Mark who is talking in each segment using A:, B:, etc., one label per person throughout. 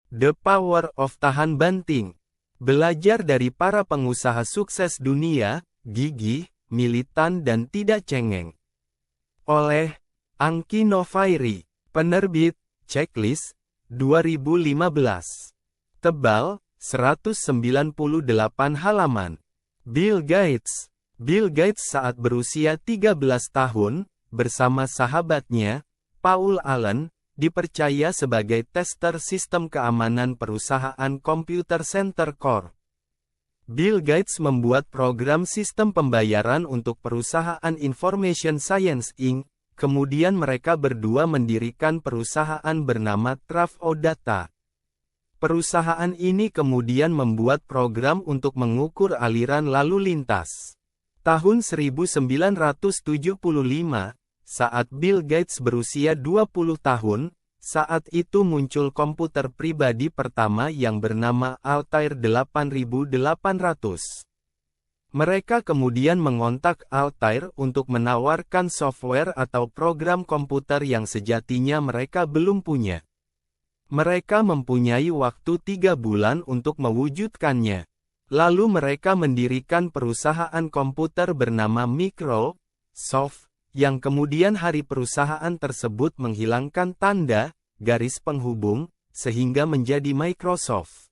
A: The Power of Tahan Banting. Belajar dari para pengusaha sukses dunia, gigih, militan dan tidak cengeng. Oleh Angki Novairi, penerbit, Checklist, 2015. Tebal, 198 halaman. Bill Gates. Bill Gates saat berusia 13 tahun, bersama sahabatnya, Paul Allen, dipercaya sebagai tester sistem keamanan perusahaan Computer Center Corp. Bill Gates membuat program sistem pembayaran untuk perusahaan Information Science Inc., kemudian mereka berdua mendirikan perusahaan bernama Trafo Data. Perusahaan ini kemudian membuat program untuk mengukur aliran lalu lintas. Tahun 1975, saat Bill Gates berusia 20 tahun, saat itu muncul komputer pribadi pertama yang bernama Altair 8800. Mereka kemudian mengontak Altair untuk menawarkan software atau program komputer yang sejatinya mereka belum punya. Mereka mempunyai waktu 3 bulan untuk mewujudkannya. Lalu mereka mendirikan perusahaan komputer bernama Microsoft, yang kemudian hari perusahaan tersebut menghilangkan tanda, garis penghubung, sehingga menjadi Microsoft.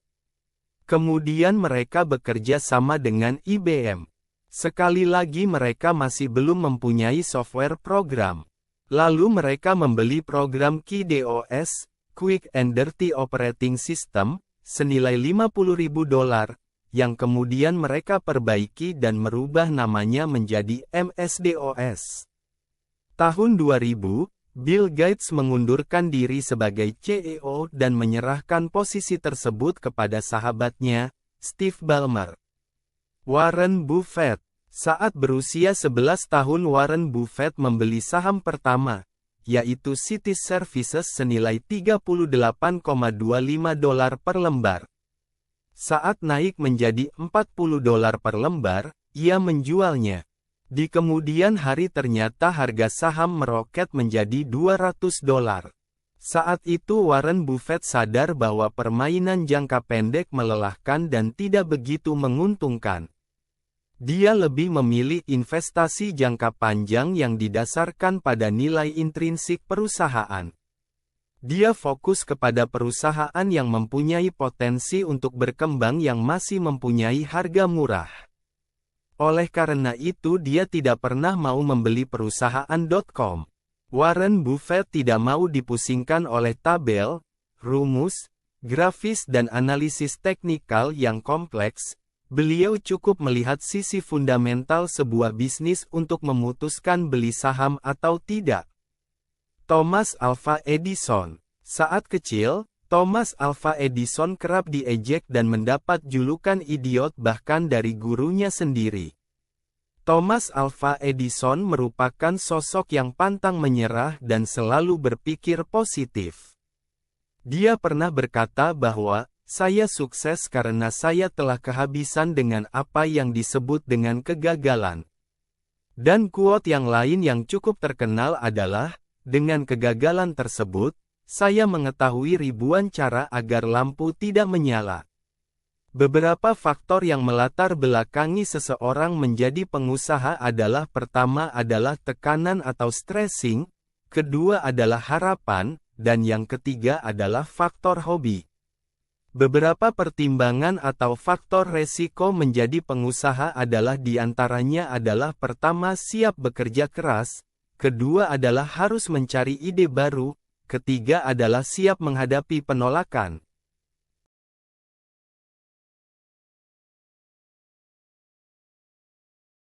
A: Kemudian mereka bekerja sama dengan IBM. Sekali lagi mereka masih belum mempunyai software program. Lalu mereka membeli program QDOS, Quick and Dirty Operating System, senilai $50.000, yang kemudian mereka perbaiki dan merubah namanya menjadi MS-DOS. Tahun 2000, Bill Gates mengundurkan diri sebagai CEO dan menyerahkan posisi tersebut kepada sahabatnya, Steve Ballmer. Warren Buffett. Saat berusia 11 tahun Warren Buffett membeli saham pertama, yaitu Cities Services senilai $38,25 per lembar. Saat naik menjadi $40 per lembar, ia menjualnya. Di kemudian hari ternyata harga saham meroket menjadi $200. Saat itu Warren Buffett sadar bahwa permainan jangka pendek melelahkan dan tidak begitu menguntungkan. Dia lebih memilih investasi jangka panjang yang didasarkan pada nilai intrinsik perusahaan. Dia fokus kepada perusahaan yang mempunyai potensi untuk berkembang yang masih mempunyai harga murah. Oleh karena itu dia tidak pernah mau membeli perusahaan.com. Warren Buffett tidak mau dipusingkan oleh tabel, rumus, grafis dan analisis teknikal yang kompleks. Beliau cukup melihat sisi fundamental sebuah bisnis untuk memutuskan beli saham atau tidak. Thomas Alva Edison. Saat kecil, Thomas Alva Edison kerap diejek dan mendapat julukan idiot bahkan dari gurunya sendiri. Thomas Alva Edison merupakan sosok yang pantang menyerah dan selalu berpikir positif. Dia pernah berkata bahwa, "Saya sukses karena saya telah kehabisan dengan apa yang disebut dengan kegagalan." Dan quote yang lain yang cukup terkenal adalah, "Dengan kegagalan tersebut, saya mengetahui ribuan cara agar lampu tidak menyala." Beberapa faktor yang melatar belakangi seseorang menjadi pengusaha adalah: pertama adalah tekanan atau stressing, kedua adalah harapan, dan yang ketiga adalah faktor hobi. Beberapa pertimbangan atau faktor resiko menjadi pengusaha adalah diantaranya adalah: pertama siap bekerja keras, kedua adalah harus mencari ide baru, ketiga adalah siap menghadapi penolakan,